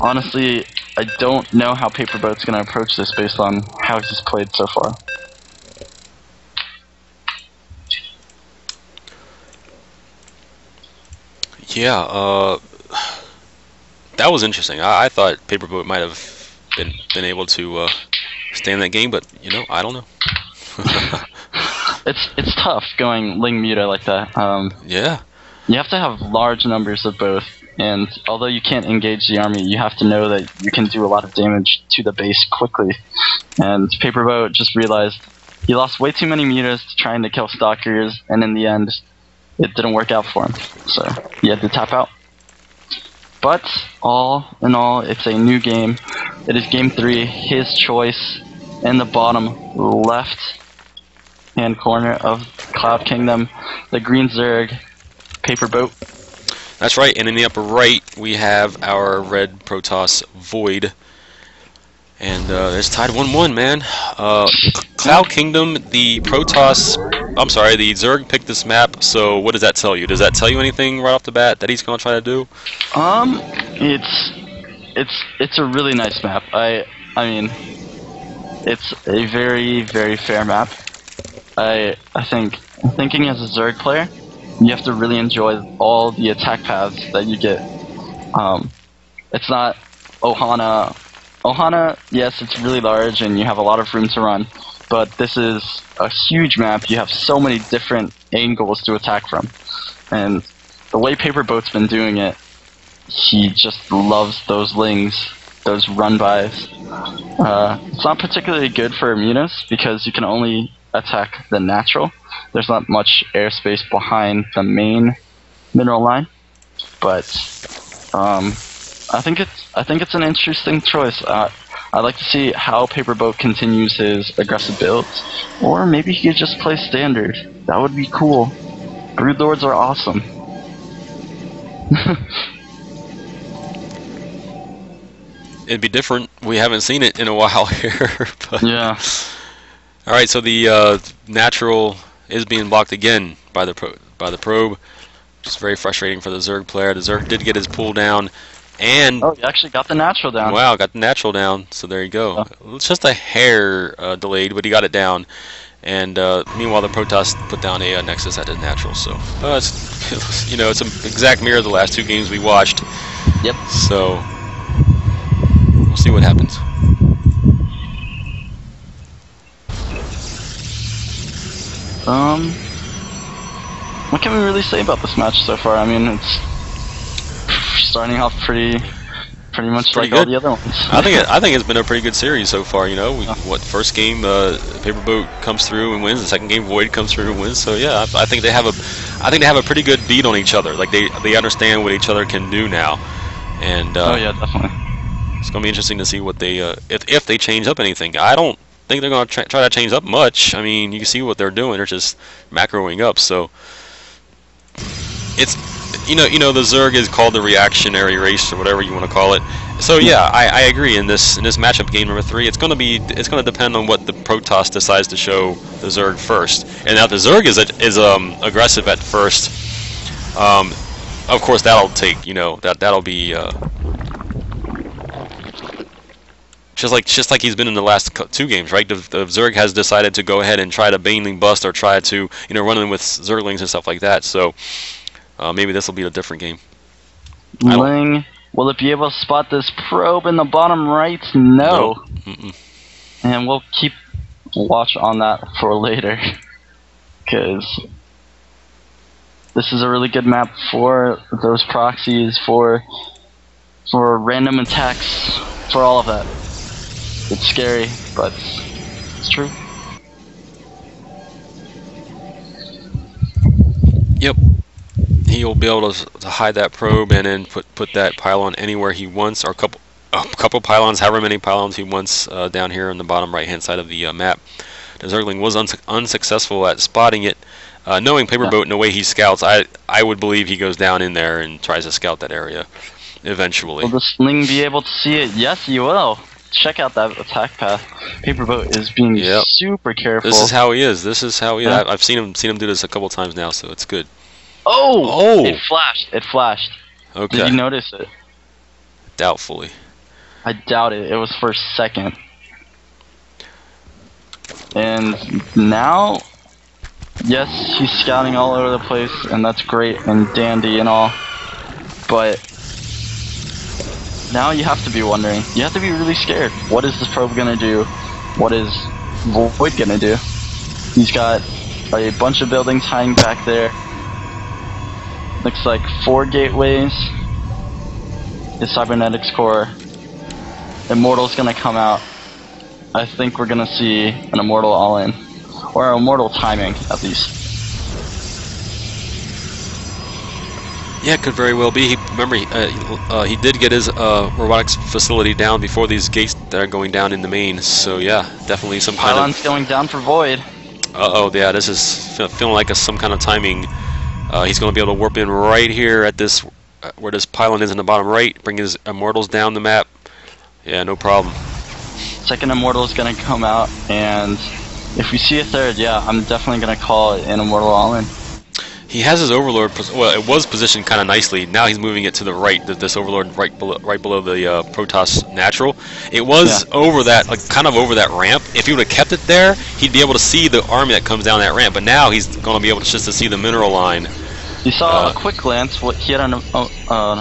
Honestly, I don't know how paperboat's gonna approach this based on how he's played so far. Yeah, that was interesting. I thought paperboat might have been able to stay in that game, but you know, I don't know. It's tough going Ling Muta like that. Yeah. You have to have large numbers of both, and although you can't engage the army, you have to know that you can do a lot of damage to the base quickly. And paperboat just realized he lost way too many mutas trying to kill stalkers, and in the end, it didn't work out for him. So he had to tap out. But all in all, it's a new game. It is game 3, his choice, in the bottom left hand corner of Cloud Kingdom, the green Zerg, paperboat. That's right, and in the upper right we have our red Protoss Void. And it's tied 1-1, man. Cloud Kingdom, the Protoss, I'm sorry, the Zerg picked this map, so what does that tell you? Does that tell you anything right off the bat that he's going to try to do? It's a really nice map. I mean, it's a very, very fair map. Thinking as a Zerg player, you have to really enjoy all the attack paths that you get. It's not Ohana. Ohana, yes, it's really large and you have a lot of room to run, but this is a huge map. You have so many different angles to attack from. And the way paperboat's been doing it, he just loves those lings, those run-bys. It's not particularly good for mutas because you can only attack the natural. There's not much airspace behind the main mineral line, but I think it's an interesting choice. I'd like to see how paperboat continues his aggressive builds, or maybe he could just play standard. That would be cool. Broodlords are awesome. It'd be different. We haven't seen it in a while here. But yeah. All right, so the natural is being blocked again by the probe. Just very frustrating for the Zerg player. The Zerg did get his pull down, and oh, he actually got the natural down. Wow, got the natural down. So there you go. It's just a hair delayed, but he got it down. And meanwhile, the Protoss put down a Nexus at his natural. So it's, you know, it's an exact mirror of the last 2 games we watched. Yep. So we'll see what happens. What can we really say about this match so far? I mean, it's starting off pretty much like all the other ones. I think it's been a pretty good series so far. You know, first game paperboat comes through and wins. The second game Void comes through and wins. So yeah, I think they have a pretty good beat on each other. Like they understand what each other can do now. And oh yeah, definitely. It's gonna be interesting to see what they if they change up anything. I don't think they're gonna try to change up much. I mean, you can see what they're doing. They're just macroing up. So it's you know the Zerg is called the reactionary race or whatever you want to call it. So yeah, I agree. In this matchup, game number 3, it's gonna depend on what the Protoss decides to show the Zerg first. And now if the Zerg is aggressive at first, of course that'll take that'll be just like he's been in the last 2 games, right? The Zerg has decided to go ahead and try to Baneling bust or try to run in with Zerglings and stuff like that. So maybe this will be a different game. Ling, will it be able to spot this probe in the bottom right? No. Nope. And we'll keep watch on that for later, because this is a really good map for those proxies, for random attacks, for all of that. It's scary, but it's true. Yep. He'll be able to hide that probe and then put that pylon anywhere he wants, or a couple pylons, however many pylons he wants, down here on the bottom right-hand side of the map. The Zergling was unsuccessful at spotting it. Knowing paperboat and the way he scouts, I would believe he goes down in there and tries to scout that area eventually. Will the Sling be able to see it? Yes, he will. Check out that attack path. Paperboat is being super careful. This is how he is. This is how he is. I've seen him do this a couple times now, so it's good. Oh! It flashed. It flashed. Okay. Did you notice it? Doubtfully. I doubt it. It was for second. And now, yes, he's scouting all over the place, and that's great and dandy and all. But now you have to be wondering. You have to be really scared. What is this probe gonna do? What is Void gonna do? He's got a bunch of buildings hiding back there. Looks like 4 gateways. His cybernetics core. Immortal's gonna come out. I think we're gonna see an Immortal all-in. Or Immortal timing, at least. Yeah, it could very well be. Remember, he did get his robotics facility down before these gates that are going down in the main. So yeah, definitely some kind Pylon's going down for Void. Uh-oh, yeah, this is feeling like some kind of timing. He's going to be able to warp in right here at this, where this pylon is in the bottom right, bring his Immortals down the map. Yeah, no problem. Second Immortal is going to come out, and if we see a third, yeah, I'm definitely going to call it an Immortal all-in. He has his Overlord, well, it was positioned kind of nicely. Now he's moving it to the right, this Overlord right below the Protoss Natural. It was over that, like kind of over that ramp. If he would have kept it there, he'd be able to see the army that comes down that ramp. But now he's going to be able to just to see the mineral line. You saw a quick glance. He had an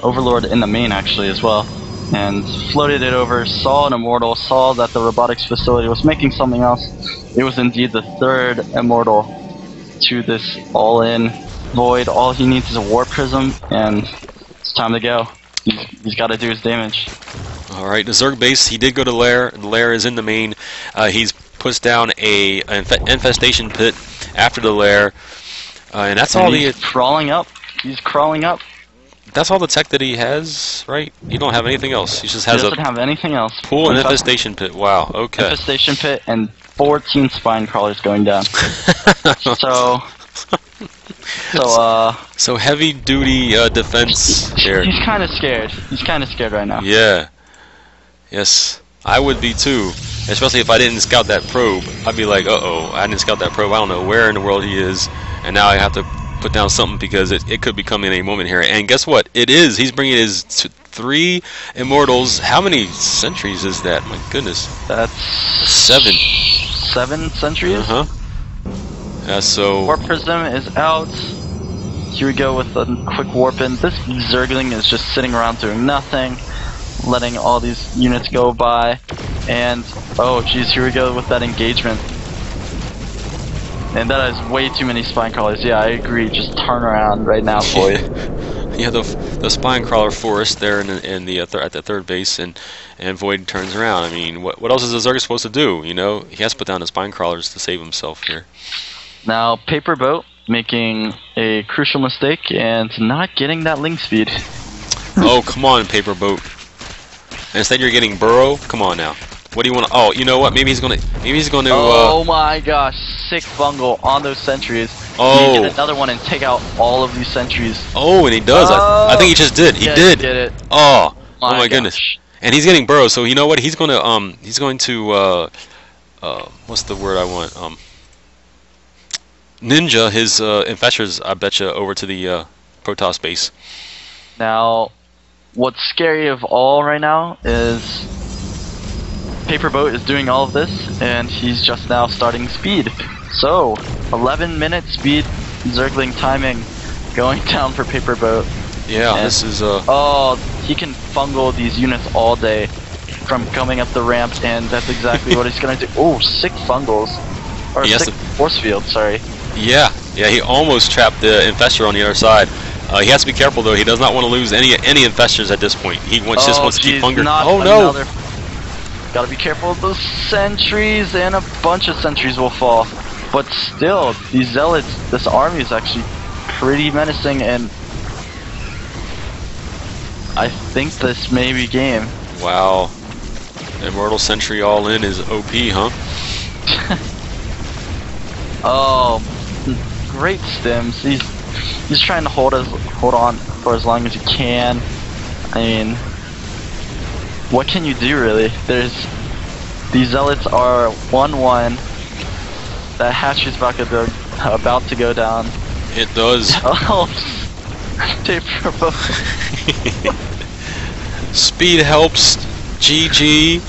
Overlord in the main actually as well, and floated it over. Saw an Immortal. Saw that the robotics facility was making something else. It was indeed the third Immortal to this all-in Void. All he needs is a Warp Prism, and it's time to go. He's got to do his damage. All right, the Zerg base, he did go to Lair. The Lair is in the main. He's pushed down a infestation pit after the Lair, and that's all he's crawling up. He's crawling up. That's all the tech that he has, right? You don't have anything else. He just has doesn't have anything else. Pool and infestation pit. Wow. Okay. Infestation pit and 14 spine crawlers going down. So heavy duty defense here. He's kind of scared. He's kind of scared right now. Yeah. Yes, I would be too. Especially if I didn't scout that probe. I'd be like, uh-oh, I didn't scout that probe. I don't know where in the world he is, and now I have to put down something because it could be coming any moment here. And guess what? It is. He's bringing his 3 Immortals. How many centuries is that? My goodness. That's 7. 7 centuries? Uh-huh. Yeah, so... Warp Prism is out. Here we go with a quick warp in. This Zergling is just sitting around doing nothing, letting all these units go by. And, oh geez, here we go with that engagement. And that is way too many spine crawlers. Yeah, I agree. Just turn around right now, Void. Yeah, the spine crawler forest there at the third base, and Void turns around. I mean, what else is the Zerg supposed to do? You know, he has to put down the spine crawlers to save himself here. Now, paperboat making a crucial mistake and not getting that link speed. Oh, come on, paperboat. Instead, you're getting burrow. Come on now. What do you want to? Oh, you know what? Maybe he's gonna. Oh my gosh! Sick bungle on those sentries. Oh. You get another one and take out all of these sentries. Oh, and he does. Oh. I think he just did. He did. Get it. Oh. Oh my gosh. goodness. And he's getting burrow. So you know what? He's going to what's the word I want? Ninja his infestors, I betcha, over to the Protoss base. Now, what's scary of all right now is paperboat is doing all of this, and he's just now starting speed. So, 11-minute speed Zergling timing going down for paperboat. Yeah, and, this is oh, he can fungal these units all day from coming up the ramp, and that's exactly what he's gonna do. Oh, 6 fungals. Or 6 force field, sorry. Yeah, he almost trapped the infestor on the other side. He has to be careful though. He does not want to lose any infestors at this point. He just wants to keep hungry. Oh no! Gotta be careful of those sentries, and a bunch of sentries will fall. But still, these zealots, this army is actually pretty menacing, and I think this may be game. Wow, Immortal Sentry all in is OP, huh? Oh, great stims. He's trying to hold on for as long as he can. I mean, what can you do really? These zealots are 1-1. That hatch is about to go down. It does. Oh, paperboat. Speed helps GG.